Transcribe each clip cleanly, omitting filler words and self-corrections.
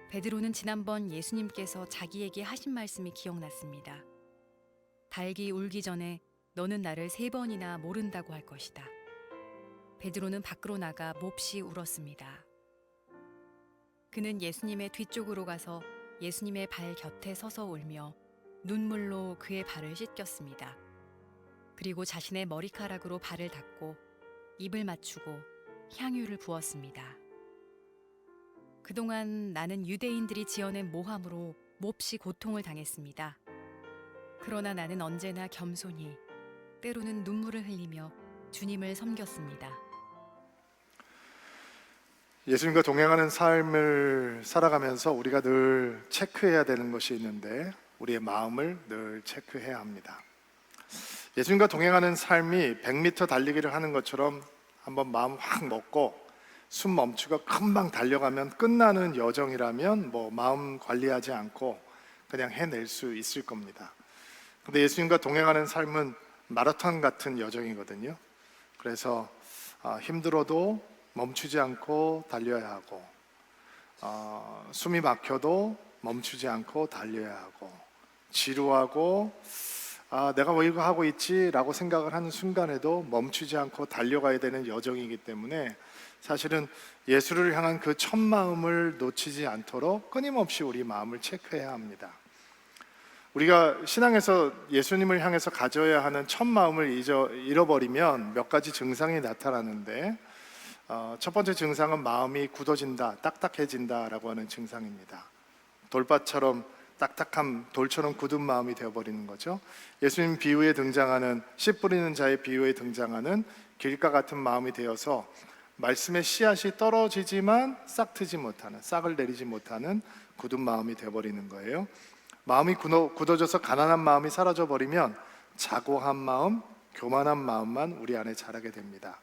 베드로는 지난번 예수님께서 자기에게 하신 말씀이 기억났습니다. 닭이 울기 전에 너는 나를 3번이나 모른다고 할 것이다. 베드로는 밖으로 나가 몹시 울었습니다. 그는 예수님의 뒤쪽으로 가서 예수님의 발 곁에 서서 울며 눈물로 그의 발을 씻겼습니다. 그리고 자신의 머리카락으로 발을 닦고 입을 맞추고 향유를 부었습니다. 그동안 나는 유대인들이 지어낸 모함으로 몹시 고통을 당했습니다. 그러나 나는 언제나 겸손히, 때로는 눈물을 흘리며 주님을 섬겼습니다. 예수님과 동행하는 삶을 살아가면서 우리가 늘 체크해야 되는 것이 있는데 우리의 마음을 늘 체크해야 합니다. 예수님과 동행하는 삶이 100m 달리기를 하는 것처럼 한번 마음 확 먹고 숨 멈추고 금방 달려가면 끝나는 여정이라면 마음 관리하지 않고 그냥 해낼 수 있을 겁니다. 근데 예수님과 동행하는 삶은 마라톤 같은 여정이거든요. 그래서 힘들어도 멈추지 않고 달려야 하고, 숨이 막혀도 멈추지 않고 달려야 하고, 지루하고 내가 왜 이거 하고 있지? 라고 생각을 하는 순간에도 멈추지 않고 달려가야 되는 여정이기 때문에 사실은 예수를 향한 그 첫 마음을 놓치지 않도록 끊임없이 우리 마음을 체크해야 합니다. 우리가 신앙에서 예수님을 향해서 가져야 하는 첫 마음을 잃어버리면 몇 가지 증상이 나타나는데, 첫 번째 증상은 마음이 굳어진다, 딱딱해진다라고 하는 증상입니다. 돌밭처럼 딱딱한 돌처럼 굳은 마음이 되어버리는 거죠. 예수님 비유에 등장하는 씨 뿌리는 자의 비유에 등장하는 길가 같은 마음이 되어서 말씀의 씨앗이 떨어지지만 싹트지 못하는, 싹을 내리지 못하는 굳은 마음이 되어버리는 거예요. 마음이 굳어져서 가난한 마음이 사라져버리면 자고한 마음, 교만한 마음만 우리 안에 자라게 됩니다.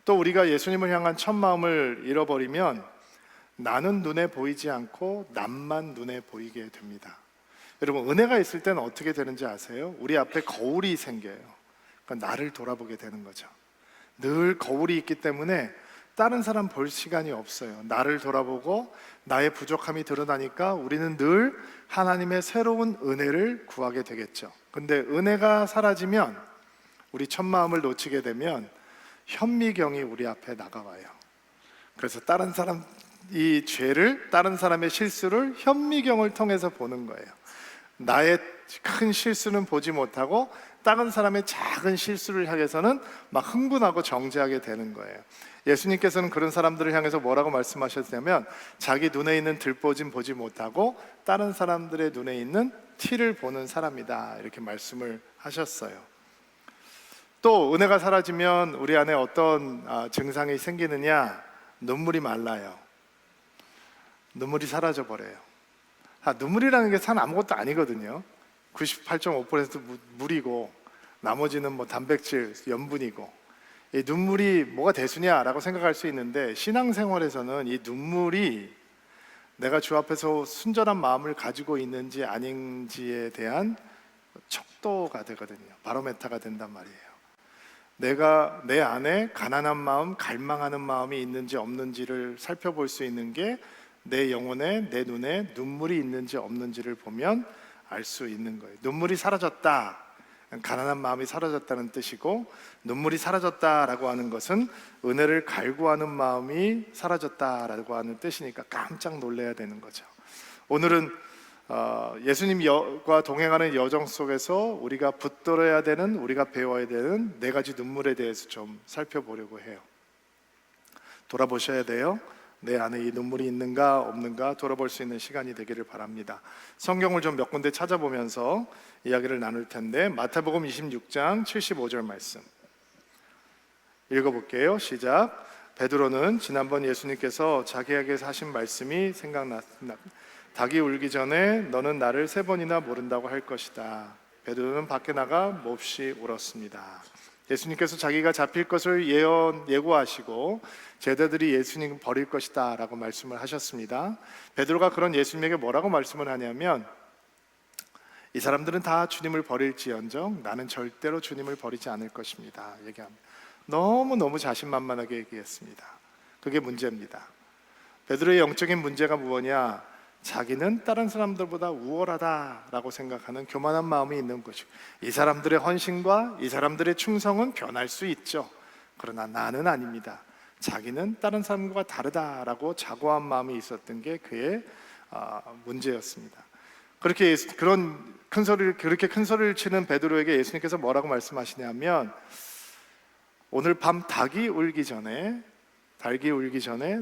또 우리가 예수님을 향한 첫 마음을 잃어버리면 나는 눈에 보이지 않고 남만 눈에 보이게 됩니다. 여러분, 은혜가 있을 때는 어떻게 되는지 아세요? 우리 앞에 거울이 생겨요. 그러니까 나를 돌아보게 되는 거죠. 늘 거울이 있기 때문에 다른 사람 볼 시간이 없어요. 나를 돌아보고 나의 부족함이 드러나니까 우리는 늘 하나님의 새로운 은혜를 구하게 되겠죠. 근데 은혜가 사라지면, 우리 첫 마음을 놓치게 되면 현미경이 우리 앞에 나가와요. 그래서 다른 사람 이 죄를, 다른 사람의 실수를 현미경을 통해서 보는 거예요. 나의 큰 실수는 보지 못하고 다른 사람의 작은 실수를 향해서는 막 흥분하고 정죄하게 되는 거예요. 예수님께서는 그런 사람들을 향해서 뭐라고 말씀하셨냐면, 자기 눈에 있는 들보진 보지 못하고 다른 사람들의 눈에 있는 티를 보는 사람이다, 이렇게 말씀을 하셨어요. 또 은혜가 사라지면 우리 안에 어떤 증상이 생기느냐? 눈물이 말라요. 눈물이 사라져 버려요. 눈물이라는 게 산 아무것도 아니거든요. 98.5% 물이고 나머지는 단백질, 염분이고, 이 눈물이 뭐가 대수냐라고 생각할 수 있는데, 신앙생활에서는 이 눈물이 내가 주 앞에서 순전한 마음을 가지고 있는지 아닌지에 대한 척도가 되거든요. 바로메타가 된단 말이에요. 내가 내 안에 가난한 마음, 갈망하는 마음이 있는지 없는지를 살펴볼 수 있는 게 내 영혼에, 내 눈에 눈물이 있는지 없는지를 보면 알 수 있는 거예요. 눈물이 사라졌다, 가난한 마음이 사라졌다는 뜻이고, 눈물이 사라졌다라고 하는 것은 은혜를 갈구하는 마음이 사라졌다라고 하는 뜻이니까 깜짝 놀라야 되는 거죠. 오늘은 예수님과 동행하는 여정 속에서 우리가 붙들어야 되는, 우리가 배워야 되는 4가지 눈물에 대해서 좀 살펴보려고 해요. 돌아보셔야 돼요. 내 안에 이 눈물이 있는가 없는가 돌아볼 수 있는 시간이 되기를 바랍니다. 성경을 좀 몇 군데 찾아보면서 이야기를 나눌 텐데, 마태복음 26장 75절 말씀 읽어볼게요. 시작. 베드로는 지난번 예수님께서 자기에게 하신 말씀이 생각났습니다. 닭이 울기 전에 너는 나를 3번이나 모른다고 할 것이다. 베드로는 밖에 나가 몹시 울었습니다. 예수님께서 자기가 잡힐 것을 예고하시고 제자들이 예수님을 버릴 것이다 라고 말씀을 하셨습니다. 베드로가 그런 예수님에게 뭐라고 말씀을 하냐면, 이 사람들은 다 주님을 버릴지언정 나는 절대로 주님을 버리지 않을 것입니다, 얘기합니다. 너무 자신만만하게 얘기했습니다. 그게 문제입니다. 베드로의 영적인 문제가 무엇이냐? 자기는 다른 사람들보다 우월하다라고 생각하는 교만한 마음이 있는 것이고, 이 사람들의 헌신과 이 사람들의 충성은 변할 수 있죠. 그러나 나는 아닙니다. 자기는 다른 사람과 다르다라고 자고한 마음이 있었던 게 그의 문제였습니다. 그렇게 큰 소리를 치는 베드로에게 예수님께서 뭐라고 말씀하시냐면, 오늘 밤 닭이 울기 전에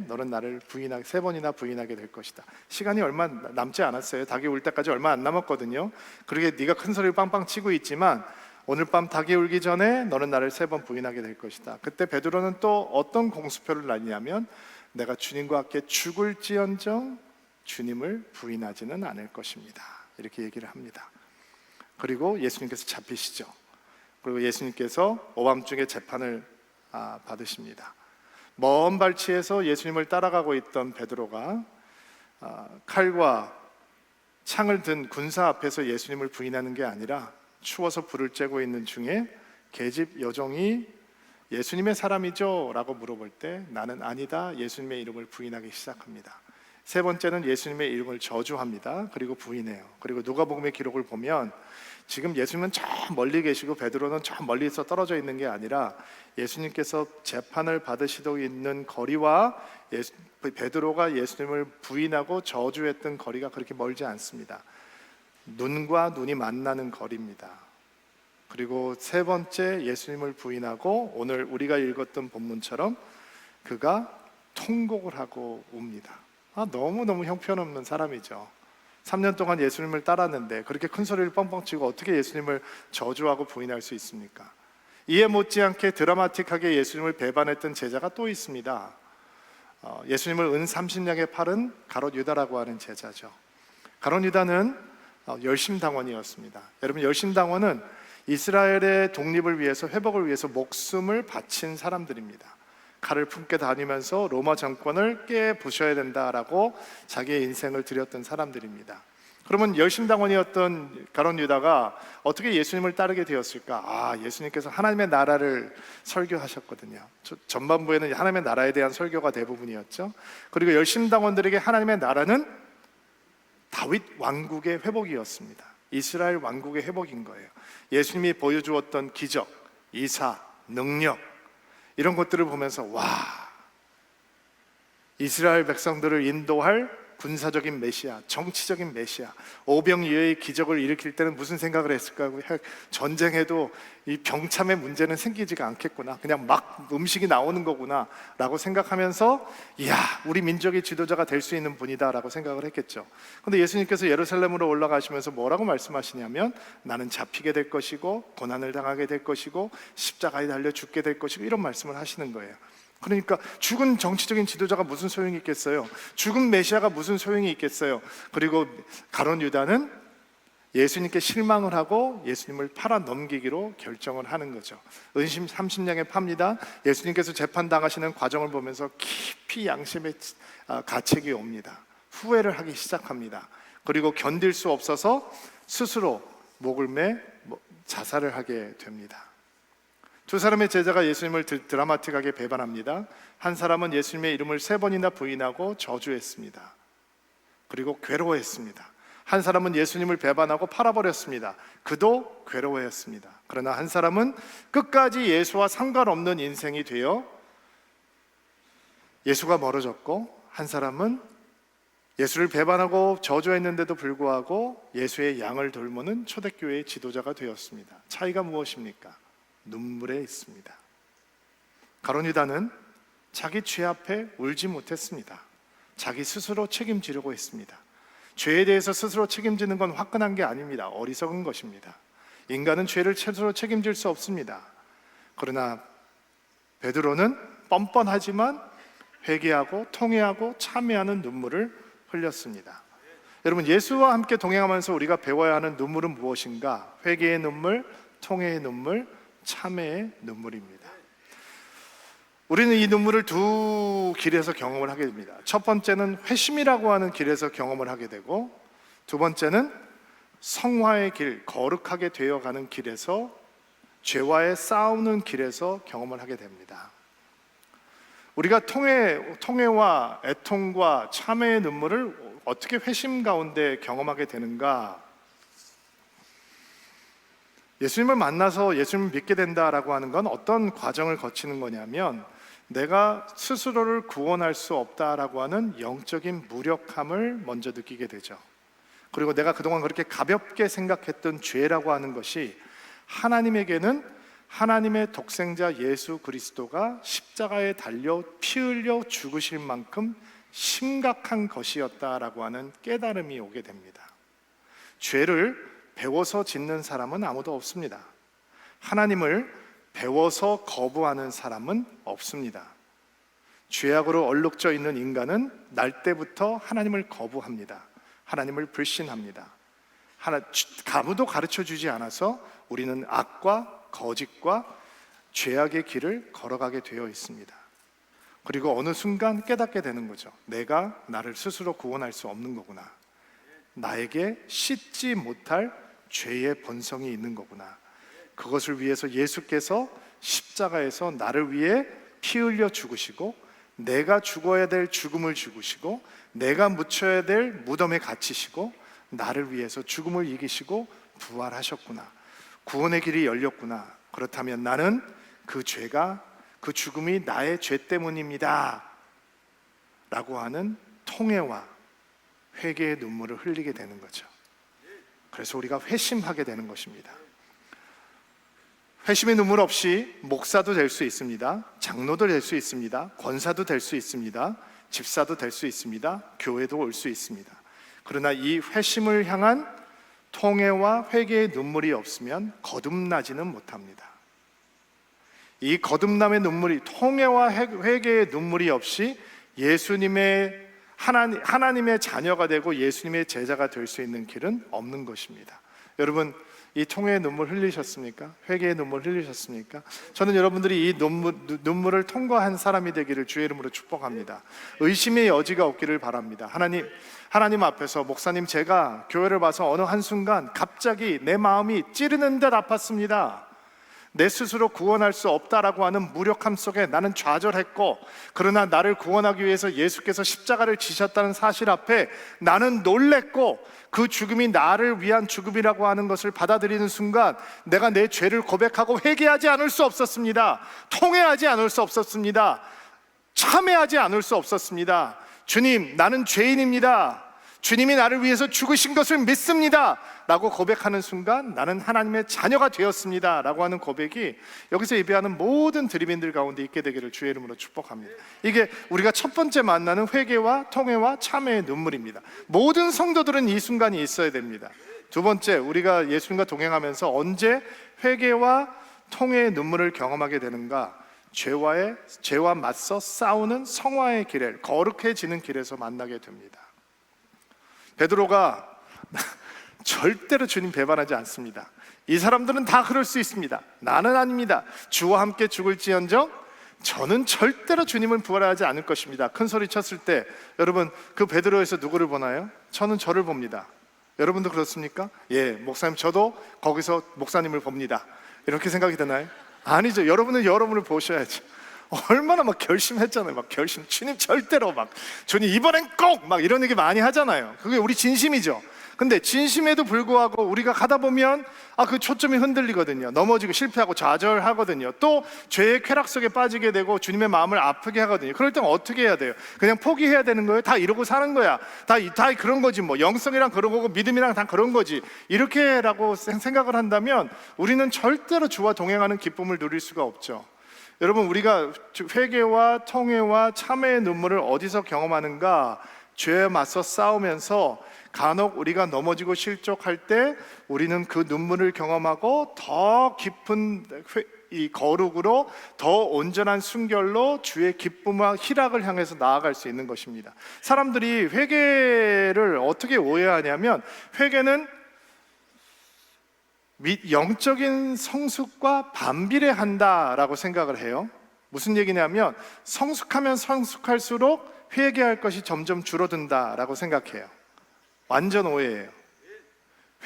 너는 나를 세 번이나 부인하게 될 것이다. 시간이 얼마 남지 않았어요. 닭이 울 때까지 얼마 안 남았거든요. 그러게 네가 큰 소리를 빵빵 치고 있지만 오늘 밤 닭이 울기 전에 너는 나를 3번 부인하게 될 것이다. 그때 베드로는 또 어떤 공수표를 놨냐면, 내가 주님과 함께 죽을지언정 주님을 부인하지는 않을 것입니다. 이렇게 얘기를 합니다. 그리고 예수님께서 잡히시죠. 그리고 예수님께서 오밤중에 재판을 받으십니다. 먼 발치에서 예수님을 따라가고 있던 베드로가 칼과 창을 든 군사 앞에서 예수님을 부인하는 게 아니라, 추워서 불을 쬐고 있는 중에 계집 여종이 예수님의 사람이죠? 라고 물어볼 때 나는 아니다, 예수님의 이름을 부인하기 시작합니다. 세 번째는 예수님의 이름을 저주합니다. 그리고 부인해요. 그리고 누가복음의 기록을 보면 지금 예수님은 저 멀리 계시고 베드로는 저 멀리서 떨어져 있는 게 아니라, 예수님께서 재판을 받으시고 있는 거리와 베드로가 예수님을 부인하고 저주했던 거리가 그렇게 멀지 않습니다. 눈과 눈이 만나는 거리입니다. 그리고 세 번째 예수님을 부인하고 오늘 우리가 읽었던 본문처럼 그가 통곡을 하고 옵니다. 너무너무 형편없는 사람이죠. 3년 동안 예수님을 따랐는데 그렇게 큰 소리를 뻥뻥 치고 어떻게 예수님을 저주하고 부인할 수 있습니까? 이에 못지않게 드라마틱하게 예수님을 배반했던 제자가 또 있습니다. 예수님을 은 30냥에 팔은 가롯 유다라고 하는 제자죠. 가롯 유다는 열심당원이었습니다. 여러분, 열심당원은 이스라엘의 독립을 위해서, 회복을 위해서 목숨을 바친 사람들입니다. 칼을 품게 다니면서 로마 정권을 깨부셔야 된다라고 자기의 인생을 들였던 사람들입니다. 그러면 열심당원이었던 가롯 유다가 어떻게 예수님을 따르게 되었을까? 예수님께서 하나님의 나라를 설교하셨거든요. 전반부에는 하나님의 나라에 대한 설교가 대부분이었죠. 그리고 열심당원들에게 하나님의 나라는 다윗 왕국의 회복이었습니다. 이스라엘 왕국의 회복인 거예요. 예수님이 보여주었던 기적, 이사, 능력, 이런 것들을 보면서 이스라엘 백성들을 인도할 군사적인 메시아, 정치적인 메시아, 오병이어의 기적을 일으킬 때는 무슨 생각을 했을까? 전쟁해도 이 병참의 문제는 생기지가 않겠구나, 그냥 막 음식이 나오는 거구나 라고 생각하면서, 이야, 우리 민족의 지도자가 될 수 있는 분이다 라고 생각을 했겠죠. 근데 예수님께서 예루살렘으로 올라가시면서 뭐라고 말씀하시냐면, 나는 잡히게 될 것이고 고난을 당하게 될 것이고 십자가에 달려 죽게 될 것이고, 이런 말씀을 하시는 거예요. 그러니까 죽은 정치적인 지도자가 무슨 소용이 있겠어요? 죽은 메시아가 무슨 소용이 있겠어요? 그리고 가롯 유다는 예수님께 실망을 하고 예수님을 팔아 넘기기로 결정을 하는 거죠. 은심 30냥에 팝니다. 예수님께서 재판당하시는 과정을 보면서 깊이 양심의 가책이 옵니다. 후회를 하기 시작합니다. 그리고 견딜 수 없어서 스스로 목을 매 자살을 하게 됩니다. 두 사람의 제자가 예수님을 드라마틱하게 배반합니다. 한 사람은 예수님의 이름을 3번이나 부인하고 저주했습니다. 그리고 괴로워했습니다. 한 사람은 예수님을 배반하고 팔아버렸습니다. 그도 괴로워했습니다. 그러나 한 사람은 끝까지 예수와 상관없는 인생이 되어 예수가 멀어졌고, 한 사람은 예수를 배반하고 저주했는데도 불구하고 예수의 양을 돌보는 초대교회의 지도자가 되었습니다. 차이가 무엇입니까? 눈물에 있습니다. 가롯 유다는 자기 죄 앞에 울지 못했습니다. 자기 스스로 책임지려고 했습니다. 죄에 대해서 스스로 책임지는 건 화끈한 게 아닙니다. 어리석은 것입니다. 인간은 죄를 스스로 책임질 수 없습니다. 그러나 베드로는 뻔뻔하지만 회개하고 통회하고 참회하는 눈물을 흘렸습니다. 여러분, 예수와 함께 동행하면서 우리가 배워야 하는 눈물은 무엇인가? 회개의 눈물, 통회의 눈물, 참회의 눈물입니다. 우리는 이 눈물을 두 길에서 경험을 하게 됩니다. 첫 번째는 회심이라고 하는 길에서 경험을 하게 되고, 두 번째는 성화의 길, 거룩하게 되어가는 길에서, 죄와의 싸우는 길에서 경험을 하게 됩니다. 우리가 통회와 애통과 참회의 눈물을 어떻게 회심 가운데 경험하게 되는가? 예수님을 만나서 예수님을 믿게 된다라고 하는 건 어떤 과정을 거치는 거냐면, 내가 스스로를 구원할 수 없다라고 하는 영적인 무력함을 먼저 느끼게 되죠. 그리고 내가 그동안 그렇게 가볍게 생각했던 죄라고 하는 것이 하나님에게는 하나님의 독생자 예수 그리스도가 십자가에 달려 피 흘려 죽으실 만큼 심각한 것이었다라고 하는 깨달음이 오게 됩니다. 죄를 배워서 짓는 사람은 아무도 없습니다. 하나님을 배워서 거부하는 사람은 없습니다. 죄악으로 얼룩져 있는 인간은 날 때부터 하나님을 거부합니다. 하나님을 불신합니다. 아무도 가르쳐 주지 않아서 우리는 악과 거짓과 죄악의 길을 걸어가게 되어 있습니다. 그리고 어느 순간 깨닫게 되는 거죠. 내가 나를 스스로 구원할 수 없는 거구나. 나에게 씻지 못할 죄의 본성이 있는 거구나. 그것을 위해서 예수께서 십자가에서 나를 위해 피 흘려 죽으시고, 내가 죽어야 될 죽음을 죽으시고, 내가 묻혀야 될 무덤에 갇히시고, 나를 위해서 죽음을 이기시고 부활하셨구나. 구원의 길이 열렸구나. 그렇다면 나는 그 죄가, 그 죽음이 나의 죄 때문입니다 라고 하는 통회와 회개의 눈물을 흘리게 되는 거죠. 그래서 우리가 회심하게 되는 것입니다. 회심의 눈물 없이 목사도 될 수 있습니다. 장로도 될 수 있습니다. 권사도 될 수 있습니다. 집사도 될 수 있습니다. 교회도 올 수 있습니다. 그러나 이 회심을 향한 통회와 회개의 눈물이 없으면 거듭나지는 못합니다. 이 거듭남의 눈물이, 통회와 회개의 눈물이 없이 예수님의 하나님의 자녀가 되고 예수님의 제자가 될 수 있는 길은 없는 것입니다. 여러분, 이 통회의 눈물 흘리셨습니까? 회개의 눈물 흘리셨습니까? 저는 여러분들이 이 눈물을 통과한 사람이 되기를 주의 이름으로 축복합니다. 의심의 여지가 없기를 바랍니다. 하나님 앞에서, 목사님, 제가 교회를 봐서 어느 한순간 갑자기 내 마음이 찌르는 듯 아팠습니다. 내 스스로 구원할 수 없다라고 하는 무력함 속에 나는 좌절했고, 그러나 나를 구원하기 위해서 예수께서 십자가를 지셨다는 사실 앞에 나는 놀랬고, 그 죽음이 나를 위한 죽음이라고 하는 것을 받아들이는 순간 내가 내 죄를 고백하고 회개하지 않을 수 없었습니다. 통회하지 않을 수 없었습니다. 참회하지 않을 수 없었습니다. 주님, 나는 죄인입니다. 주님이 나를 위해서 죽으신 것을 믿습니다 라고 고백하는 순간 나는 하나님의 자녀가 되었습니다 라고 하는 고백이 여기서 예배하는 모든 드림인들 가운데 있게 되기를 주의 이름으로 축복합니다. 이게 우리가 첫 번째 만나는 회개와 통회와 참회의 눈물입니다. 모든 성도들은 이 순간이 있어야 됩니다. 두 번째, 우리가 예수님과 동행하면서 언제 회개와 통회의 눈물을 경험하게 되는가? 죄와 맞서 싸우는 성화의 길에, 거룩해지는 길에서 만나게 됩니다. 베드로가 절대로 주님 배반하지 않습니다. 이 사람들은 다 그럴 수 있습니다. 나는 아닙니다. 주와 함께 죽을지언정 저는 절대로 주님을 부활하지 않을 것입니다. 큰 소리 쳤을 때 여러분, 그 베드로에서 누구를 보나요? 저는 저를 봅니다. 여러분도 그렇습니까? 예, 목사님, 저도 거기서 목사님을 봅니다. 이렇게 생각이 드나요? 아니죠. 여러분은 여러분을 보셔야죠. 얼마나 막 결심했잖아요. 막 결심, 주님 절대로, 막 주님 이번엔 꼭, 막 이런 얘기 많이 하잖아요. 그게 우리 진심이죠. 근데 진심에도 불구하고 우리가 가다 보면 그 초점이 흔들리거든요. 넘어지고 실패하고 좌절하거든요. 또 죄의 쾌락 속에 빠지게 되고 주님의 마음을 아프게 하거든요. 그럴 땐 어떻게 해야 돼요? 그냥 포기해야 되는 거예요? 다 이러고 사는 거야. 다 그런 거지 뭐. 영성이랑 그런 거고 믿음이랑 다 그런 거지. 이렇게라고 생각을 한다면 우리는 절대로 주와 동행하는 기쁨을 누릴 수가 없죠. 여러분, 우리가 회개와 통회와 참회의 눈물을 어디서 경험하는가? 죄에 맞서 싸우면서 간혹 우리가 넘어지고 실족할 때 우리는 그 눈물을 경험하고 더 깊은 이 거룩으로, 더 온전한 순결로 주의 기쁨과 희락을 향해서 나아갈 수 있는 것입니다. 사람들이 회개를 어떻게 오해하냐면, 회개는 영적인 성숙과 반비례한다라고 생각을 해요. 무슨 얘기냐면, 성숙하면 성숙할수록 회개할 것이 점점 줄어든다라고 생각해요. 완전 오해예요.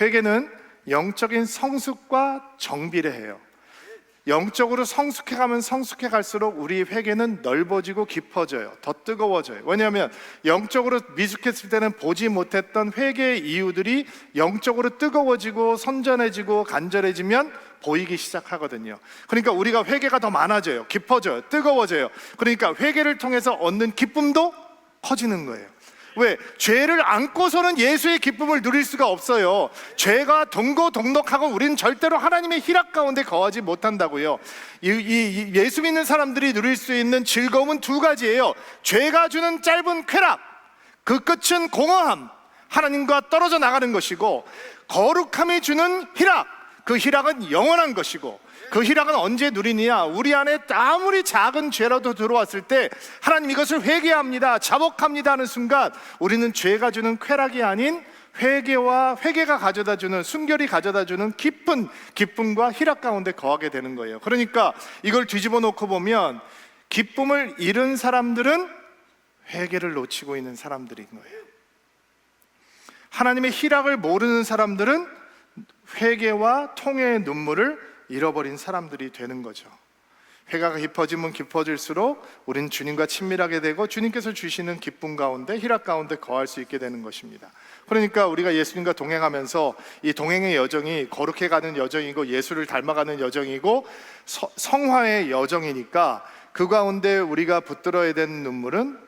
회개는 영적인 성숙과 정비례해요. 영적으로 성숙해가면 성숙해갈수록 우리 회개는 넓어지고 깊어져요. 더 뜨거워져요. 왜냐하면 영적으로 미숙했을 때는 보지 못했던 회개의 이유들이 영적으로 뜨거워지고 선전해지고 간절해지면 보이기 시작하거든요. 그러니까 우리가 회개가 더 많아져요. 깊어져요. 뜨거워져요. 그러니까 회개를 통해서 얻는 기쁨도 커지는 거예요. 왜? 죄를 안고서는 예수의 기쁨을 누릴 수가 없어요. 죄가 동고동락하고 우리는 절대로 하나님의 희락 가운데 거하지 못한다고요. 예수 믿는 사람들이 누릴 수 있는 즐거움은 두 가지예요. 죄가 주는 짧은 쾌락, 그 끝은 공허함, 하나님과 떨어져 나가는 것이고, 거룩함이 주는 희락, 그 희락은 영원한 것이고, 그 희락은 언제 누리느냐? 우리 안에 아무리 작은 죄라도 들어왔을 때 하나님 이것을 회개합니다, 자복합니다 하는 순간 우리는 죄가 주는 쾌락이 아닌 회개가 가져다주는, 순결이 가져다주는 깊은 기쁨과 희락 가운데 거하게 되는 거예요. 그러니까 이걸 뒤집어 놓고 보면 기쁨을 잃은 사람들은 회개를 놓치고 있는 사람들인 거예요. 하나님의 희락을 모르는 사람들은 회개와 통회의 눈물을 잃어버린 사람들이 되는 거죠. 회개가 깊어지면 깊어질수록 우리는 주님과 친밀하게 되고 주님께서 주시는 기쁨 가운데, 희락 가운데 거할 수 있게 되는 것입니다. 그러니까 우리가 예수님과 동행하면서 이 동행의 여정이 거룩해가는 여정이고 예수를 닮아가는 여정이고 성화의 여정이니까 그 가운데 우리가 붙들어야 되는 눈물은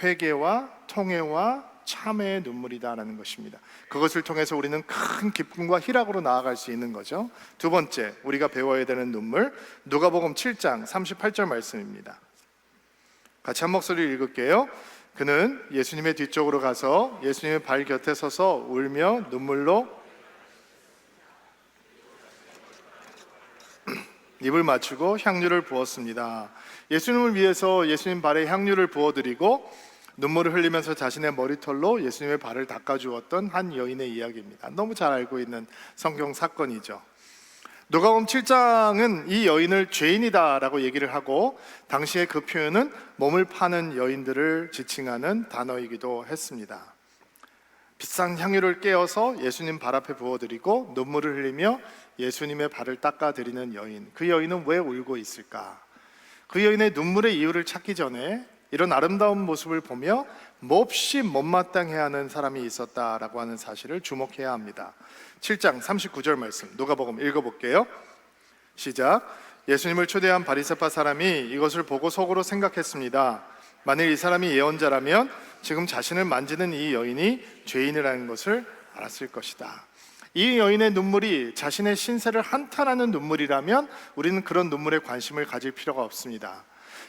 회개와 통회와 참회의 눈물이다라는 것입니다. 그것을 통해서 우리는 큰 기쁨과 희락으로 나아갈 수 있는 거죠. 두 번째, 우리가 배워야 되는 눈물, 누가복음 7장 38절 말씀입니다. 같이 한 목소리를 읽을게요. 그는 예수님의 뒤쪽으로 가서 예수님의 발 곁에 서서 울며 눈물로 입을 맞추고 향유를 부었습니다. 예수님을 위해서 예수님 발에 향유를 부어드리고 눈물을 흘리면서 자신의 머리털로 예수님의 발을 닦아주었던 한 여인의 이야기입니다. 너무 잘 알고 있는 성경 사건이죠. 누가복음 7장은 이 여인을 죄인이다라고 얘기를 하고, 당시에 그 표현은 몸을 파는 여인들을 지칭하는 단어이기도 했습니다. 비싼 향유를 깨어서 예수님 발 앞에 부어드리고 눈물을 흘리며 예수님의 발을 닦아드리는 여인, 그 여인은 왜 울고 있을까? 그 여인의 눈물의 이유를 찾기 전에 이런 아름다운 모습을 보며 몹시 못마땅해 하는 사람이 있었다라고 하는 사실을 주목해야 합니다. 7장 39절 말씀 누가복음 읽어볼게요. 시작. 예수님을 초대한 바리새파 사람이 이것을 보고 속으로 생각했습니다. 만일 이 사람이 예언자라면 지금 자신을 만지는 이 여인이 죄인이라는 것을 알았을 것이다. 이 여인의 눈물이 자신의 신세를 한탄하는 눈물이라면 우리는 그런 눈물에 관심을 가질 필요가 없습니다.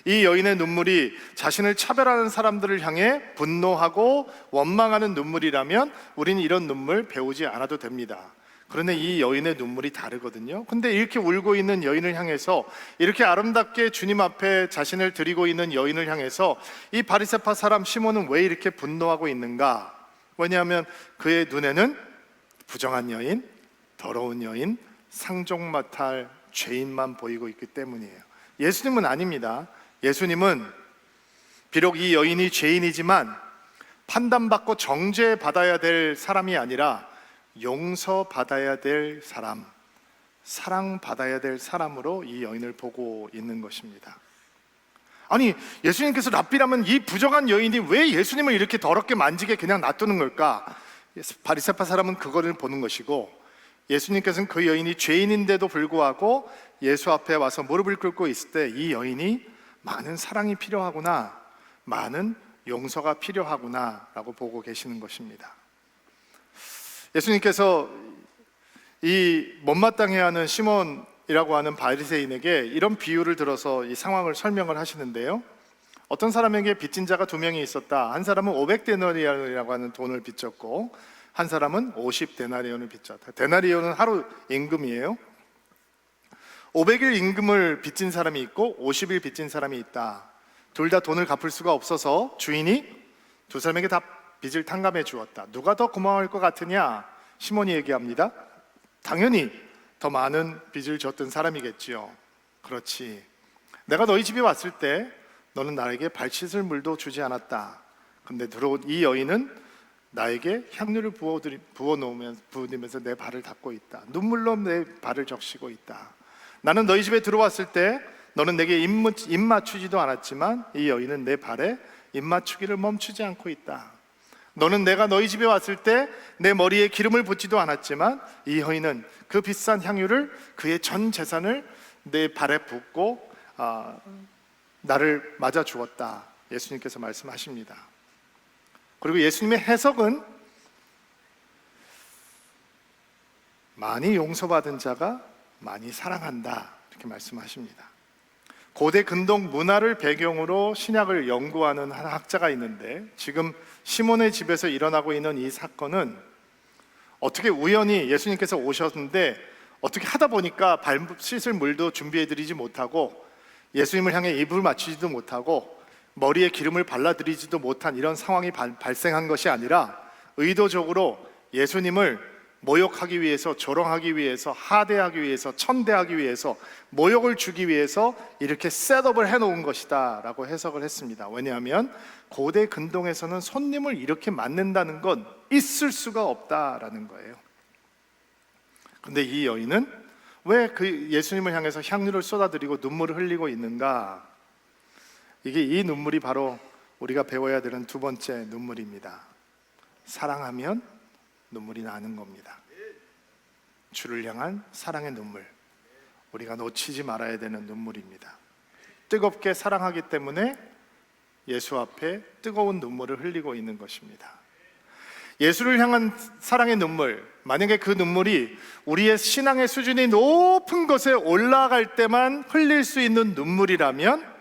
이 여인의 눈물이 자신을 차별하는 사람들을 향해 분노하고 원망하는 눈물이라면 우리는 이런 눈물 배우지 않아도 됩니다. 그런데 이 여인의 눈물이 다르거든요. 근데 이렇게 울고 있는 여인을 향해서, 이렇게 아름답게 주님 앞에 자신을 드리고 있는 여인을 향해서 이 바리새파 사람 시몬은 왜 이렇게 분노하고 있는가? 왜냐하면 그의 눈에는 부정한 여인, 더러운 여인, 상종마탈 죄인만 보이고 있기 때문이에요. 예수님은 아닙니다. 예수님은 비록 이 여인이 죄인이지만 판단받고 정죄받아야 될 사람이 아니라 용서받아야 될 사람, 사랑받아야 될 사람으로 이 여인을 보고 있는 것입니다. 아니, 예수님께서 랍비라면 이 부정한 여인이 왜 예수님을 이렇게 더럽게 만지게 그냥 놔두는 걸까? 바리새파 사람은 그거를 보는 것이고, 예수님께서는 그 여인이 죄인인데도 불구하고 예수 앞에 와서 무릎을 꿇고 있을 때 이 여인이 많은 사랑이 필요하구나, 많은 용서가 필요하구나 라고 보고 계시는 것입니다. 예수님께서 이 못마땅해하는 시몬이라고 하는 바리새인에게 이런 비유를 들어서 이 상황을 설명을 하시는데요, 어떤 사람에게 빚진 자가 두 명이 있었다. 한 사람은 500데나리온이라고 하는 돈을 빚졌고 한 사람은 50데나리온을 빚졌다. 데나리온은 하루 임금이에요. 500일 임금을 빚진 사람이 있고 50일 빚진 사람이 있다. 둘 다 돈을 갚을 수가 없어서 주인이 두 사람에게 다 빚을 탕감해 주었다. 누가 더 고마울 것 같으냐? 시몬이 얘기합니다. 당연히 더 많은 빚을 졌던 사람이겠지요. 그렇지, 내가 너희 집에 왔을 때 너는 나에게 발 씻을 물도 주지 않았다. 근데 들어온 이 여인은 나에게 향유를 부어놓으면서 내 발을 닦고 있다. 눈물로 내 발을 적시고 있다. 나는 너희 집에 들어왔을 때 너는 내게 입 맞추지도 않았지만 이 여인은 내 발에 입 맞추기를 멈추지 않고 있다. 너는 내가 너희 집에 왔을 때 내 머리에 기름을 붓지도 않았지만 이 여인은 그 비싼 향유를 그의 전 재산을 내 발에 붓고 나를 맞아 주었다. 예수님께서 말씀하십니다. 그리고 예수님의 해석은 많이 용서받은 자가 많이 사랑한다, 이렇게 말씀하십니다. 고대 근동 문화를 배경으로 신약을 연구하는 한 학자가 있는데, 지금 시몬의 집에서 일어나고 있는 이 사건은 어떻게 우연히 예수님께서 오셨는데 어떻게 하다 보니까 발 씻을 물도 준비해드리지 못하고 예수님을 향해 입을 맞추지도 못하고 머리에 기름을 발라드리지도 못한 이런 상황이 발생한 것이 아니라 의도적으로 예수님을 모욕하기 위해서, 조롱하기 위해서, 하대하기 위해서, 천대하기 위해서, 모욕을 주기 위해서 이렇게 셋업을 해놓은 것이다 라고 해석을 했습니다. 왜냐하면 고대 근동에서는 손님을 이렇게 맞는다는 건 있을 수가 없다라는 거예요. 근데 이 여인은 왜 그 예수님을 향해서 향유를 쏟아드리고 눈물을 흘리고 있는가? 이 눈물이 바로 우리가 배워야 되는 두 번째 눈물입니다. 사랑하면 눈물이 나는 겁니다. 주를 향한 사랑의 눈물, 우리가 놓치지 말아야 되는 눈물입니다. 뜨겁게 사랑하기 때문에 예수 앞에 뜨거운 눈물을 흘리고 있는 것입니다. 예수를 향한 사랑의 눈물, 만약에 그 눈물이 우리의 신앙의 수준이 높은 곳에 올라갈 때만 흘릴 수 있는 눈물이라면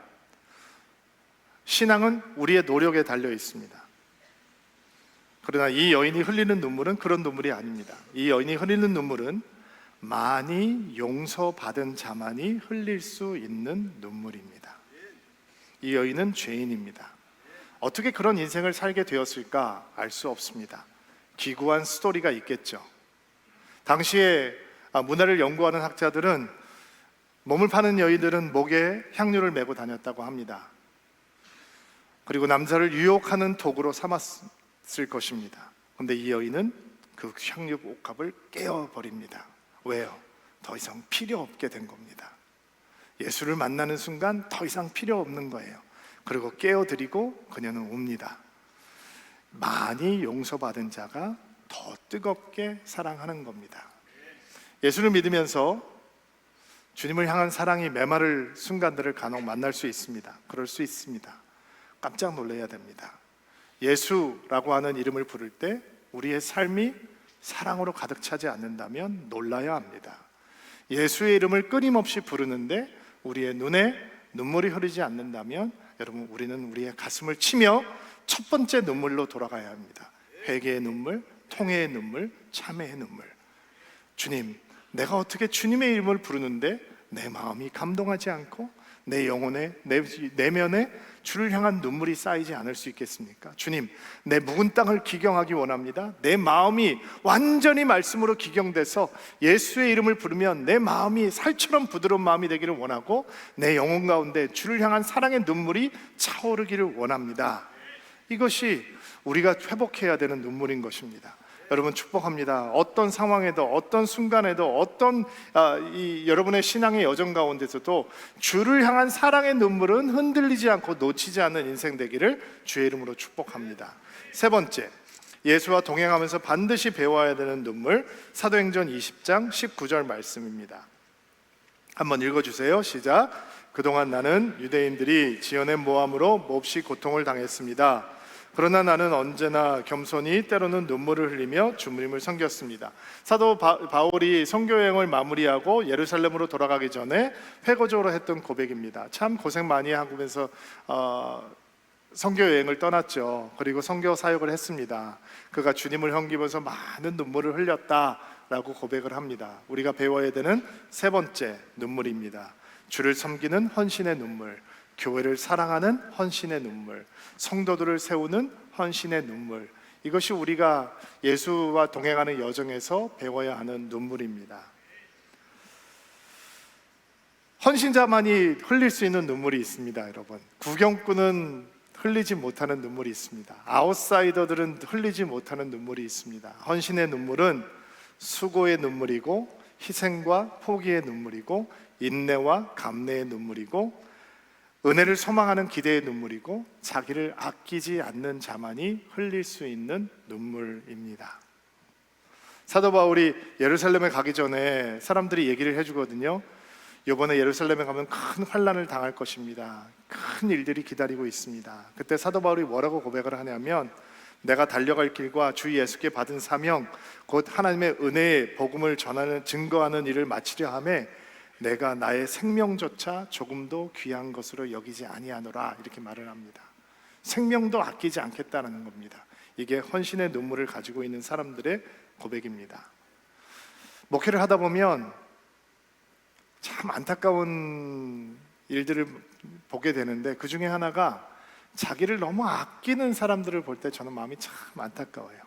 신앙은 우리의 노력에 달려 있습니다. 그러나 이 여인이 흘리는 눈물은 그런 눈물이 아닙니다. 이 여인이 흘리는 눈물은 많이 용서받은 자만이 흘릴 수 있는 눈물입니다. 이 여인은 죄인입니다. 어떻게 그런 인생을 살게 되었을까 알 수 없습니다. 기구한 스토리가 있겠죠. 당시에 문화를 연구하는 학자들은 몸을 파는 여인들은 목에 향유를 메고 다녔다고 합니다. 그리고 남자를 유혹하는 도구로 삼았을 것입니다. 그런데 이 여인은 그 향유 옥합을 깨어버립니다. 왜요? 더 이상 필요 없게 된 겁니다. 예수를 만나는 순간 더 이상 필요 없는 거예요. 그리고 깨어드리고 그녀는 옵니다. 많이 용서받은 자가 더 뜨겁게 사랑하는 겁니다. 예수를 믿으면서 주님을 향한 사랑이 메마를 순간들을 간혹 만날 수 있습니다. 그럴 수 있습니다. 깜짝 놀라야 됩니다. 예수라고 하는 이름을 부를 때 우리의 삶이 사랑으로 가득 차지 않는다면 놀라야 합니다. 예수의 이름을 끊임없이 부르는데 우리의 눈에 눈물이 흐르지 않는다면 여러분, 우리는 우리의 가슴을 치며 첫 번째 눈물로 돌아가야 합니다. 회개의 눈물, 통회의 눈물, 참회의 눈물. 주님, 내가 어떻게 주님의 이름을 부르는데 내 마음이 감동하지 않고 내 영혼에, 내 내면에 주를 향한 눈물이 쌓이지 않을 수 있겠습니까? 주님, 내 묵은 땅을 기경하기 원합니다. 내 마음이 완전히 말씀으로 기경돼서 예수의 이름을 부르면 내 마음이 살처럼 부드러운 마음이 되기를 원하고 내 영혼 가운데 주를 향한 사랑의 눈물이 차오르기를 원합니다. 이것이 우리가 회복해야 되는 눈물인 것입니다. 여러분, 축복합니다. 어떤 상황에도, 어떤 순간에도, 어떤 여러분의 신앙의 여정 가운데서도 주를 향한 사랑의 눈물은 흔들리지 않고 놓치지 않는 인생 되기를 주의 이름으로 축복합니다. 세 번째, 예수와 동행하면서 반드시 배워야 되는 눈물, 사도행전 20장 19절 말씀입니다. 한번 읽어주세요. 시작. 그동안 나는 유대인들이 지어낸 모함으로 몹시 고통을 당했습니다. 그러나 나는 언제나 겸손히 때로는 눈물을 흘리며 주님을 섬겼습니다. 사도 바울이 선교여행을 마무리하고 예루살렘으로 돌아가기 전에 회고적으로 했던 고백입니다. 참 고생 많이 하면서 선교여행을 떠났죠. 그리고 선교 사역을 했습니다. 그가 주님을 섬기면서 많은 눈물을 흘렸다라고 고백을 합니다. 우리가 배워야 되는 세 번째 눈물입니다. 주를 섬기는 헌신의 눈물, 교회를 사랑하는 헌신의 눈물, 성도들을 세우는 헌신의 눈물. 이것이 우리가 예수와 동행하는 여정에서 배워야 하는 눈물입니다. 헌신자만이 흘릴 수 있는 눈물이 있습니다. 여러분, 구경꾼은 흘리지 못하는 눈물이 있습니다. 아웃사이더들은 흘리지 못하는 눈물이 있습니다. 헌신의 눈물은 수고의 눈물이고 희생과 포기의 눈물이고 인내와 감내의 눈물이고 은혜를 소망하는 기대의 눈물이고 자기를 아끼지 않는 자만이 흘릴 수 있는 눈물입니다. 사도 바울이 예루살렘에 가기 전에 사람들이 얘기를 해주거든요. 이번에 예루살렘에 가면 큰 환난을 당할 것입니다. 큰 일들이 기다리고 있습니다. 그때 사도 바울이 뭐라고 고백을 하냐면 내가 달려갈 길과 주 예수께 받은 사명 곧 하나님의 은혜의 복음을 전하는 증거하는 일을 마치려 하매 내가 나의 생명조차 조금도 귀한 것으로 여기지 아니하노라 이렇게 말을 합니다. 생명도 아끼지 않겠다는 겁니다. 이게 헌신의 눈물을 가지고 있는 사람들의 고백입니다. 목회를 하다 보면 참 안타까운 일들을 보게 되는데 그 중에 하나가 자기를 너무 아끼는 사람들을 볼 때 저는 마음이 참 안타까워요.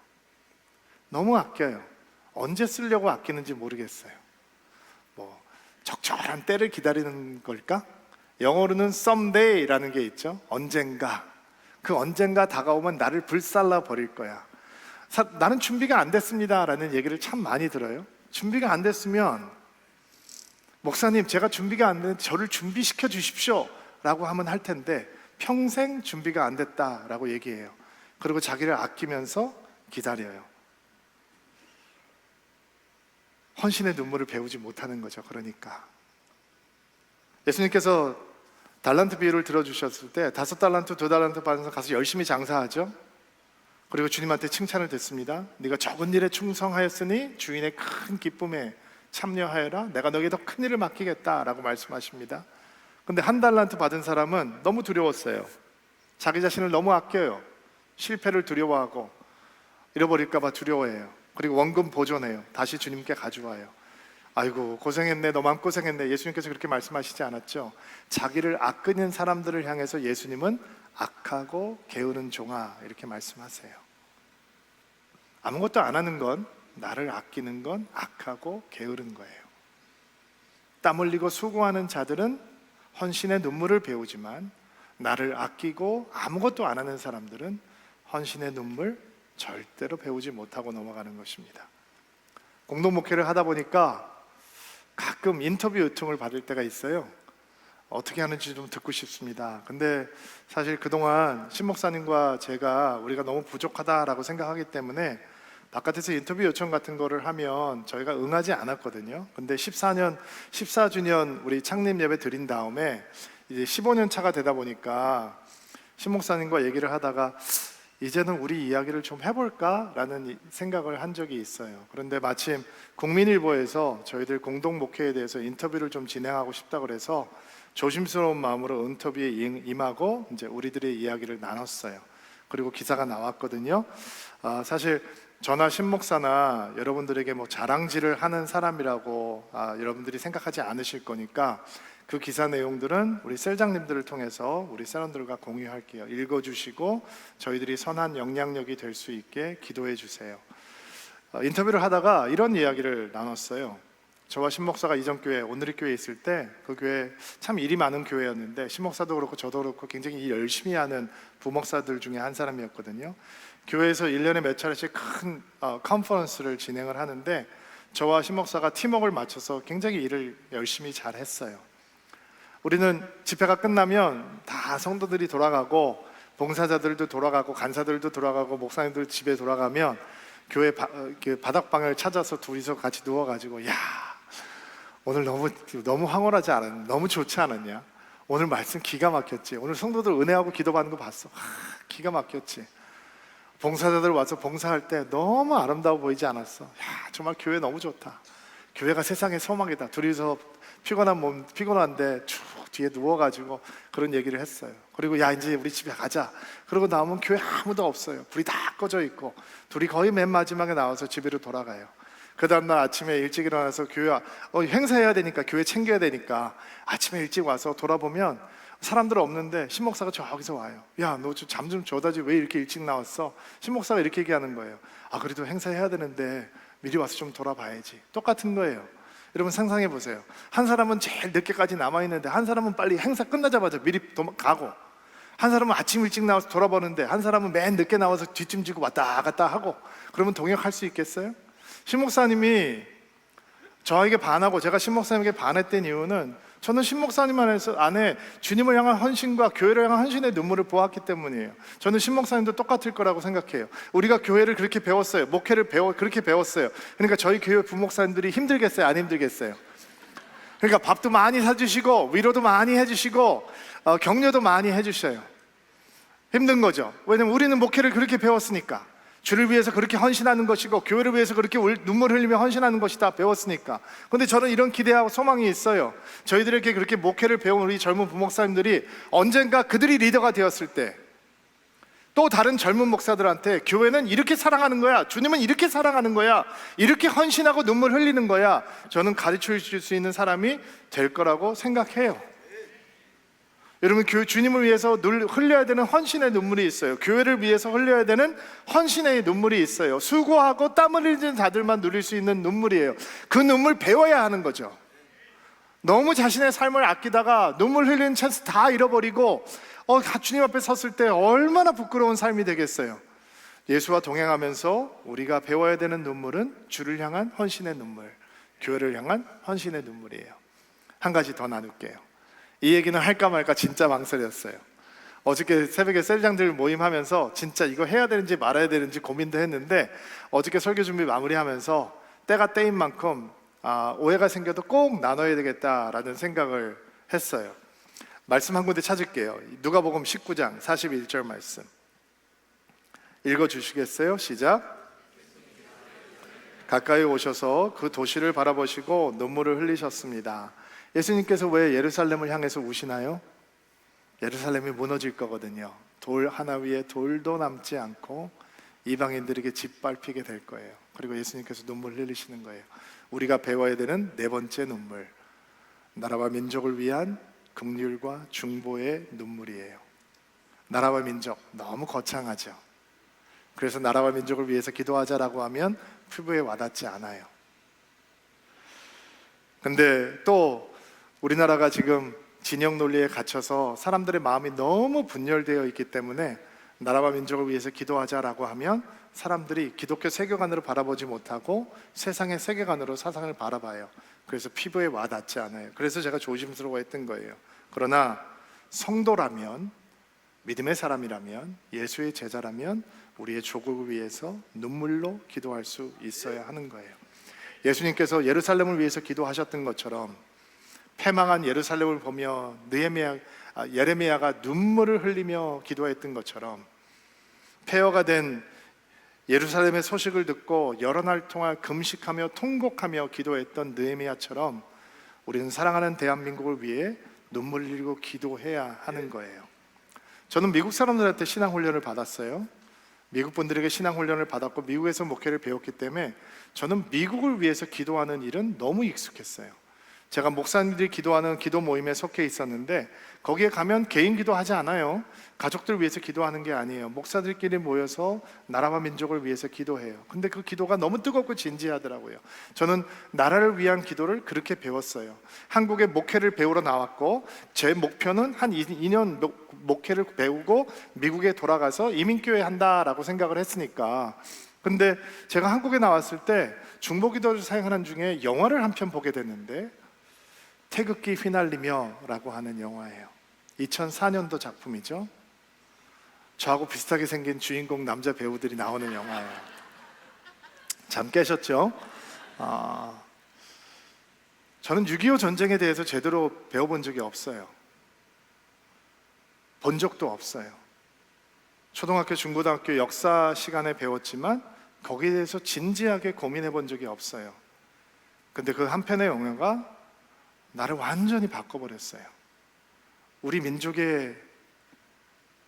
너무 아껴요. 언제 쓰려고 아끼는지 모르겠어요. 뭐 적절한 때를 기다리는 걸까? 영어로는 someday라는 게 있죠. 언젠가. 그 언젠가 다가오면 나를 불살라 버릴 거야. 나는 준비가 안 됐습니다 라는 얘기를 참 많이 들어요. 준비가 안 됐으면 목사님 제가 준비가 안 됐는데 저를 준비시켜 주십시오 라고 하면 할 텐데 평생 준비가 안 됐다라고 얘기해요. 그리고 자기를 아끼면서 기다려요. 헌신의 눈물을 배우지 못하는 거죠. 그러니까 예수님께서 달란트 비유를 들어주셨을 때 5달란트, 2달란트 받아서 가서 열심히 장사하죠. 그리고 주님한테 칭찬을 듣습니다. 네가 적은 일에 충성하였으니 주인의 큰 기쁨에 참여하여라. 내가 너에게 더 큰 일을 맡기겠다라고 말씀하십니다. 근데 1달란트 받은 사람은 너무 두려웠어요. 자기 자신을 너무 아껴요. 실패를 두려워하고 잃어버릴까 봐 두려워해요. 그리고 원금 보존해요. 다시 주님께 가져와요. 아이고 고생했네, 너만 고생했네. 예수님께서 그렇게 말씀하시지 않았죠? 자기를 아끼는 사람들을 향해서 예수님은 악하고 게으른 종아 이렇게 말씀하세요. 아무것도 안 하는 건, 나를 아끼는 건 악하고 게으른 거예요. 땀 흘리고 수고하는 자들은 헌신의 눈물을 배우지만 나를 아끼고 아무것도 안 하는 사람들은 헌신의 눈물 절대로 배우지 못하고 넘어가는 것입니다. 공동 목회를 하다 보니까 가끔 인터뷰 요청을 받을 때가 있어요. 어떻게 하는지 좀 듣고 싶습니다. 근데 사실 그동안 신 목사님과 제가 우리가 너무 부족하다라고 생각하기 때문에 바깥에서 인터뷰 요청 같은 거를 하면 저희가 응하지 않았거든요. 근데 14주년 우리 창립 예배 드린 다음에 이제 15년 차가 되다 보니까 신 목사님과 얘기를 하다가 이제는 우리 이야기를 좀 해볼까라는 생각을 한 적이 있어요. 그런데 마침 국민일보에서 저희들 공동 목회에 대해서 인터뷰를 좀 진행하고 싶다 그래서 조심스러운 마음으로 인터뷰에 임하고 이제 우리들의 이야기를 나눴어요. 그리고 기사가 나왔거든요. 사실 저나 신목사나 여러분들에게 뭐 자랑질을 하는 사람이라고 여러분들이 생각하지 않으실 거니까 그 기사 내용들은 우리 셀장님들을 통해서 우리 셀원들과 공유할게요. 읽어주시고 저희들이 선한 영향력이 될 수 있게 기도해 주세요. 인터뷰를 하다가 이런 이야기를 나눴어요. 저와 신목사가 이전 교회 오늘의 교회에 있을 때 그 교회 참 일이 많은 교회였는데 신목사도 그렇고 저도 그렇고 굉장히 일 열심히 하는 부목사들 중에 한 사람이었거든요. 교회에서 1년에 몇 차례씩 큰 컨퍼런스를 진행을 하는데 저와 신목사가 팀워크를 맞춰서 굉장히 일을 열심히 잘 했어요. 우리는 집회가 끝나면 다 성도들이 돌아가고 봉사자들도 돌아가고 간사들도 돌아가고 목사님들 집에 돌아가면 교회 바닥방을 찾아서 둘이서 같이 누워가지고 야 오늘 너무 황홀하지 않았냐, 너무 좋지 않았냐, 오늘 말씀 기가 막혔지, 오늘 성도들 은혜하고 기도받는 거 봤어, 기가 막혔지, 봉사자들 와서 봉사할 때 너무 아름다워 보이지 않았어, 야 정말 교회 너무 좋다, 교회가 세상의 소망이다. 둘이서 피곤한데 쭉 뒤에 누워가지고 그런 얘기를 했어요. 그리고 야 이제 우리 집에 가자. 그러고 나오면 교회 아무도 없어요. 불이 다 꺼져 있고 둘이 거의 맨 마지막에 나와서 집으로 돌아가요. 그 다음날 아침에 일찍 일어나서 교회 행사해야 되니까, 교회 챙겨야 되니까 아침에 일찍 와서 돌아보면 사람들 없는데 신목사가 저기서 와요. 야 너 잠 좀 줘다지 왜 이렇게 일찍 나왔어? 신목사가 이렇게 얘기하는 거예요. 그래도 행사해야 되는데 미리 와서 좀 돌아봐야지. 똑같은 거예요. 여러분 상상해 보세요. 한 사람은 제일 늦게까지 남아있는데 한 사람은 빨리 행사 끝나자마자 미리 가고, 한 사람은 아침 일찍 나와서 돌아보는데 한 사람은 맨 늦게 나와서 뒷짐지고 왔다 갔다 하고, 그러면 동역할 수 있겠어요? 신목사님이 저에게 반하고 제가 신목사님에게 반했던 이유는 저는 신목사님 안에 주님을 향한 헌신과 교회를 향한 헌신의 눈물을 보았기 때문이에요. 저는 신목사님도 똑같을 거라고 생각해요. 우리가 교회를 그렇게 배웠어요. 목회를 그렇게 배웠어요. 그러니까 저희 교회 부목사님들이 힘들겠어요? 안 힘들겠어요? 그러니까 밥도 많이 사주시고 위로도 많이 해주시고 격려도 많이 해주셔요. 힘든 거죠. 왜냐면 우리는 목회를 그렇게 배웠으니까, 주를 위해서 그렇게 헌신하는 것이고 교회를 위해서 그렇게 눈물 흘리며 헌신하는 것이다 배웠으니까. 근데 저는 이런 기대하고 소망이 있어요. 저희들에게 그렇게 목회를 배운 우리 젊은 부목사님들이 언젠가 그들이 리더가 되었을 때 또 다른 젊은 목사들한테 교회는 이렇게 사랑하는 거야, 주님은 이렇게 사랑하는 거야, 이렇게 헌신하고 눈물 흘리는 거야, 저는 가르쳐 줄 수 있는 사람이 될 거라고 생각해요. 여러분, 주님을 위해서 흘려야 되는 헌신의 눈물이 있어요. 교회를 위해서 흘려야 되는 헌신의 눈물이 있어요. 수고하고 땀 흘리는 자들만 누릴 수 있는 눈물이에요. 그 눈물 배워야 하는 거죠. 너무 자신의 삶을 아끼다가 눈물 흘리는 찬스 다 잃어버리고 주님 앞에 섰을 때 얼마나 부끄러운 삶이 되겠어요. 예수와 동행하면서 우리가 배워야 되는 눈물은 주를 향한 헌신의 눈물, 교회를 향한 헌신의 눈물이에요. 한 가지 더 나눌게요. 이 얘기는 할까 말까 진짜 망설였어요. 어저께 새벽에 셀장들 모임하면서 진짜 이거 해야 되는지 말아야 되는지 고민도 했는데, 어저께 설교 준비 마무리하면서 때가 때인 만큼 오해가 생겨도 꼭 나눠야 되겠다라는 생각을 했어요. 말씀 한 군데 찾을게요. 누가복음 19장 41절 말씀 읽어주시겠어요? 시작. 가까이 오셔서 그 도시를 바라보시고 눈물을 흘리셨습니다. 예수님께서 왜 예루살렘을 향해서 우시나요? 예루살렘이 무너질 거거든요. 돌 하나 위에 돌도 남지 않고 이방인들에게 짓밟히게 될 거예요. 그리고 예수님께서 눈물 흘리시는 거예요. 우리가 배워야 되는 네 번째 눈물, 나라와 민족을 위한 긍휼과 중보의 눈물이에요. 나라와 민족 너무 거창하죠. 그래서 나라와 민족을 위해서 기도하자라고 하면 피부에 와닿지 않아요. 근데 또 우리나라가 지금 진영 논리에 갇혀서 사람들의 마음이 너무 분열되어 있기 때문에 나라와 민족을 위해서 기도하자라고 하면 사람들이 기독교 세계관으로 바라보지 못하고 세상의 세계관으로 사상을 바라봐요. 그래서 피부에 와닿지 않아요. 그래서 제가 조심스러워했던 거예요. 그러나 성도라면, 믿음의 사람이라면, 예수의 제자라면 우리의 조국을 위해서 눈물로 기도할 수 있어야 하는 거예요. 예수님께서 예루살렘을 위해서 기도하셨던 것처럼 패망한 예루살렘을 보며 예레미야가 눈물을 흘리며 기도했던 것처럼, 폐허가 된 예루살렘의 소식을 듣고 여러 날 동안 금식하며 통곡하며 기도했던 느헤미야처럼 우리는 사랑하는 대한민국을 위해 눈물 흘리고 기도해야 하는 거예요. 저는 미국 사람들한테 신앙 훈련을 받았어요. 미국 분들에게 신앙 훈련을 받았고 미국에서 목회를 배웠기 때문에 저는 미국을 위해서 기도하는 일은 너무 익숙했어요. 제가 목사님들이 기도하는 기도 모임에 속해 있었는데 거기에 가면 개인 기도하지 않아요. 가족들 위해서 기도하는 게 아니에요. 목사들끼리 모여서 나라와 민족을 위해서 기도해요. 근데 그 기도가 너무 뜨겁고 진지하더라고요. 저는 나라를 위한 기도를 그렇게 배웠어요. 한국에 목회를 배우러 나왔고 제 목표는 한 2년 목회를 배우고 미국에 돌아가서 이민교회 한다라고 생각을 했으니까. 근데 제가 한국에 나왔을 때 중보기도를 사용하는 중에 영화를 한 편 보게 됐는데, 태극기 휘날리며 라고 하는 영화예요. 2004년도 작품이죠. 저하고 비슷하게 생긴 주인공 남자 배우들이 나오는 영화예요. 잠 깨셨죠? 저는 6.25 전쟁에 대해서 제대로 배워본 적이 없어요. 본 적도 없어요. 초등학교, 중고등학교 역사 시간에 배웠지만 거기에 대해서 진지하게 고민해 본 적이 없어요. 근데 그 한 편의 영화가 나를 완전히 바꿔버렸어요. 우리 민족에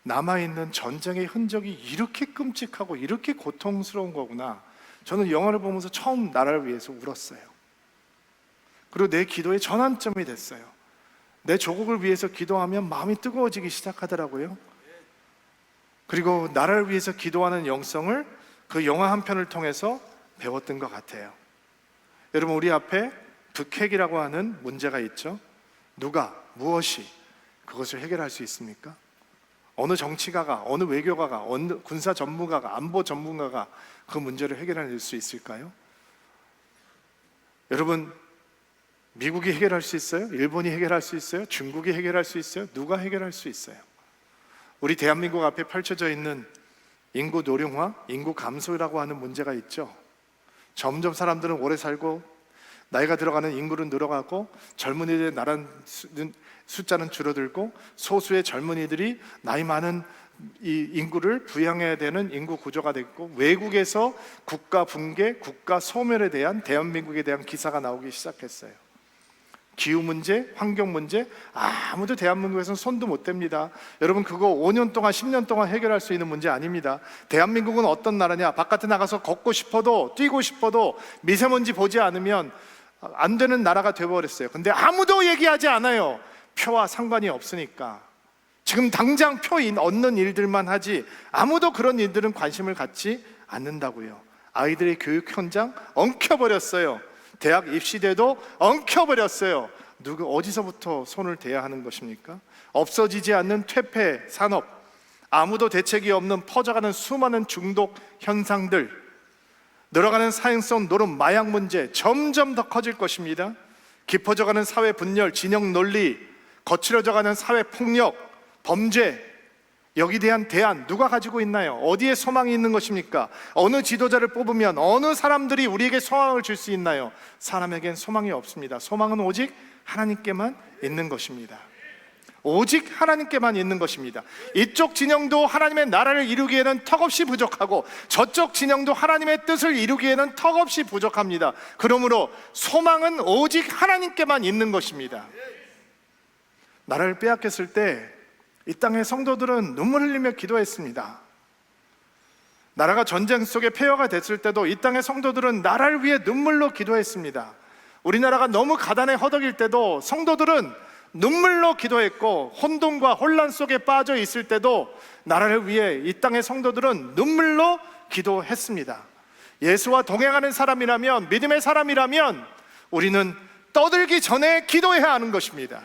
남아있는 전쟁의 흔적이 이렇게 끔찍하고 이렇게 고통스러운 거구나. 저는 영화를 보면서 처음 나라를 위해서 울었어요. 그리고 내 기도의 전환점이 됐어요. 내 조국을 위해서 기도하면 마음이 뜨거워지기 시작하더라고요. 그리고 나라를 위해서 기도하는 영성을 그 영화 한 편을 통해서 배웠던 것 같아요. 여러분, 우리 앞에 북핵이라고 하는 문제가 있죠. 누가, 무엇이 그것을 해결할 수 있습니까? 어느 정치가가, 어느 외교가가, 어느 군사 전문가가, 안보 전문가가 그 문제를 해결해낼 수 있을까요? 여러분, 미국이 해결할 수 있어요? 일본이 해결할 수 있어요? 중국이 해결할 수 있어요? 누가 해결할 수 있어요? 우리 대한민국 앞에 펼쳐져 있는 인구 노령화, 인구 감소라고 하는 문제가 있죠. 점점 사람들은 오래 살고 나이가 들어가는 인구는 늘어가고 젊은이들의 숫자는 줄어들고 소수의 젊은이들이 나이 많은 이 인구를 부양해야 되는 인구 구조가 됐고, 외국에서 국가 붕괴, 국가 소멸에 대한 대한민국에 대한 기사가 나오기 시작했어요. 기후 문제, 환경 문제, 아무도 대한민국에서는 손도 못 댑니다. 여러분, 그거 5년 동안 10년 동안 해결할 수 있는 문제 아닙니다. 대한민국은 어떤 나라냐? 바깥에 나가서 걷고 싶어도 뛰고 싶어도 미세먼지 보지 않으면 안 되는 나라가 되어버렸어요. 근데 아무도 얘기하지 않아요. 표와 상관이 없으니까. 지금 당장 표 얻는 일들만 하지 아무도 그런 일들은 관심을 갖지 않는다고요. 아이들의 교육 현장 엉켜버렸어요. 대학 입시대도 엉켜버렸어요. 어디서부터 손을 대야 하는 것입니까? 없어지지 않는 퇴폐 산업, 아무도 대책이 없는 퍼져가는 수많은 중독 현상들, 늘어가는 사행성 노름, 마약 문제 점점 더 커질 것입니다. 깊어져가는 사회 분열, 진영 논리, 거칠어져가는 사회 폭력, 범죄, 여기에 대한 대안 누가 가지고 있나요? 어디에 소망이 있는 것입니까? 어느 지도자를 뽑으면 어느 사람들이 우리에게 소망을 줄 수 있나요? 사람에겐 소망이 없습니다. 소망은 오직 하나님께만 있는 것입니다. 오직 하나님께만 있는 것입니다. 이쪽 진영도 하나님의 나라를 이루기에는 턱없이 부족하고 저쪽 진영도 하나님의 뜻을 이루기에는 턱없이 부족합니다. 그러므로 소망은 오직 하나님께만 있는 것입니다. 나라를 빼앗겼을 때 이 땅의 성도들은 눈물 흘리며 기도했습니다. 나라가 전쟁 속에 폐허가 됐을 때도 이 땅의 성도들은 나라를 위해 눈물로 기도했습니다. 우리나라가 너무 가난에 허덕일 때도 성도들은 눈물로 기도했고, 혼돈과 혼란 속에 빠져 있을 때도 나라를 위해 이 땅의 성도들은 눈물로 기도했습니다. 예수와 동행하는 사람이라면, 믿음의 사람이라면 우리는 떠들기 전에 기도해야 하는 것입니다.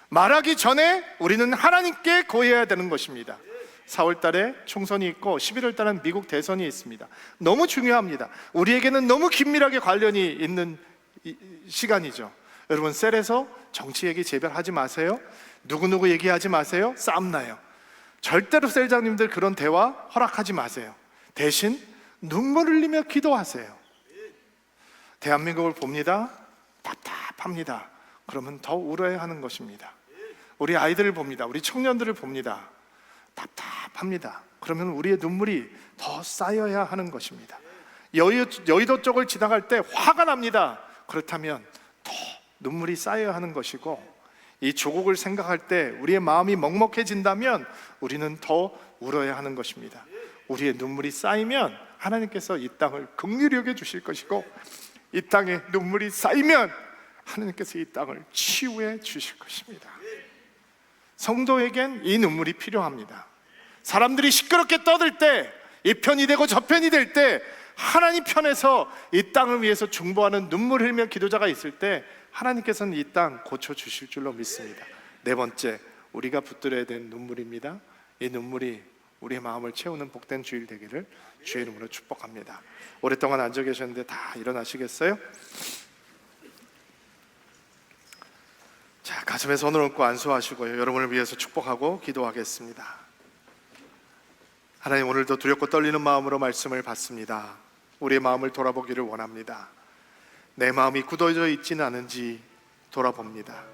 말하기 전에 우리는 하나님께 고해야 되는 것입니다. 4월 달에 총선이 있고 11월 달은 미국 대선이 있습니다. 너무 중요합니다. 우리에게는 너무 긴밀하게 관련이 있는 시간이죠. 여러분, 셀에서 정치 얘기 제발 하지 마세요. 누구누구 얘기하지 마세요. 싸움나요. 절대로 셀장님들 그런 대화 허락하지 마세요. 대신 눈물 흘리며 기도하세요. 대한민국을 봅니다. 답답합니다. 그러면 더 울어야 하는 것입니다. 우리 아이들을 봅니다. 우리 청년들을 봅니다. 답답합니다. 그러면 우리의 눈물이 더 쌓여야 하는 것입니다. 여의도 쪽을 지나갈 때 화가 납니다. 그렇다면 더 눈물이 쌓여야 하는 것이고, 이 조국을 생각할 때 우리의 마음이 먹먹해진다면 우리는 더 울어야 하는 것입니다. 우리의 눈물이 쌓이면 하나님께서 이 땅을 긍휼히 여겨 주실 것이고, 이 땅에 눈물이 쌓이면 하나님께서 이 땅을 치유해 주실 것입니다. 성도에겐 이 눈물이 필요합니다. 사람들이 시끄럽게 떠들 때, 이 편이 되고 저 편이 될 때, 하나님 편에서 이 땅을 위해서 중보하는 눈물 흘리며 기도자가 있을 때 하나님께서는 이 땅 고쳐주실 줄로 믿습니다. 네 번째, 우리가 붙들어야 되는 눈물입니다. 이 눈물이 우리의 마음을 채우는 복된 주일 되기를 주의 이름으로 축복합니다. 오랫동안 앉아 계셨는데 다 일어나시겠어요? 자, 가슴에 손을 얹고 안수하시고요. 여러분을 위해서 축복하고 기도하겠습니다. 하나님, 오늘도 두렵고 떨리는 마음으로 말씀을 받습니다. 우리의 마음을 돌아보기를 원합니다. 내 마음이 굳어져 있지는 않은지 돌아봅니다.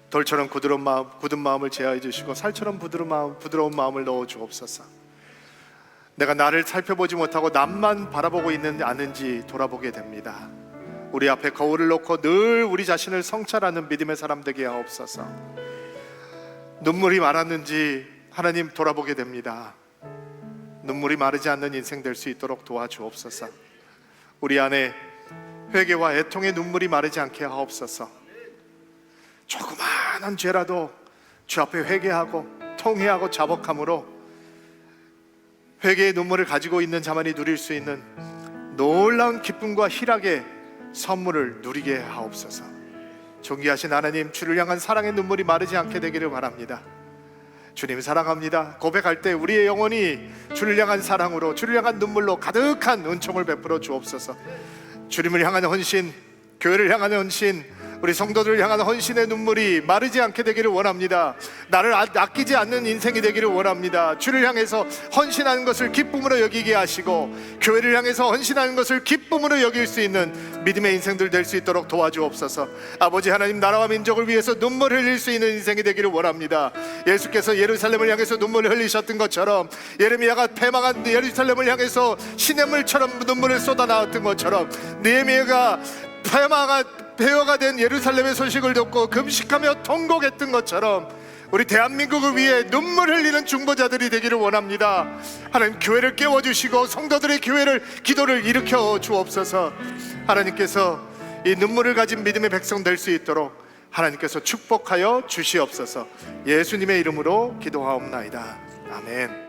돌처럼 굳은 마음을 제하여 주시고 살처럼 부드러운 마음을 넣어 주옵소서. 내가 나를 살펴보지 못하고 남만 바라보고 있는지 아는지 돌아보게 됩니다. 우리 앞에 거울을 놓고 늘 우리 자신을 성찰하는 믿음의 사람 되게 하옵소서. 눈물이 많았는지 하나님 돌아보게 됩니다. 눈물이 마르지 않는 인생 될 수 있도록 도와주옵소서. 우리 안에 회개와 애통의 눈물이 마르지 않게 하옵소서. 조그마한 죄라도 주 앞에 회개하고 통회하고 자복함으로 회개의 눈물을 가지고 있는 자만이 누릴 수 있는 놀라운 기쁨과 희락의 선물을 누리게 하옵소서. 존귀하신 하나님, 주를 향한 사랑의 눈물이 마르지 않게 되기를 바랍니다. 주님 사랑합니다. 고백할 때 우리의 영혼이 주를 향한 사랑으로, 주를 향한 눈물로 가득한 은총을 베풀어 주옵소서. 주님을 향한 헌신, 교회를 향한 헌신, 우리 성도들을 향한 헌신의 눈물이 마르지 않게 되기를 원합니다. 나를 아끼지 않는 인생이 되기를 원합니다. 주를 향해서 헌신하는 것을 기쁨으로 여기게 하시고 교회를 향해서 헌신하는 것을 기쁨으로 여길 수 있는 믿음의 인생들 될 수 있도록 도와주옵소서. 아버지 하나님, 나라와 민족을 위해서 눈물 흘릴 수 있는 인생이 되기를 원합니다. 예수께서 예루살렘을 향해서 눈물을 흘리셨던 것처럼, 예레미야가 패망한 예루살렘을 향해서 시냇물처럼 눈물을 쏟아나왔던 것처럼, 느헤미야가 폐허가 된 예루살렘의 소식을 듣고 금식하며 통곡했던 것처럼 우리 대한민국을 위해 눈물 흘리는 중보자들이 되기를 원합니다. 하나님, 교회를 깨워주시고 성도들의 기도를 일으켜 주옵소서. 하나님께서 이 눈물을 가진 믿음의 백성 될 수 있도록 하나님께서 축복하여 주시옵소서. 예수님의 이름으로 기도하옵나이다. 아멘.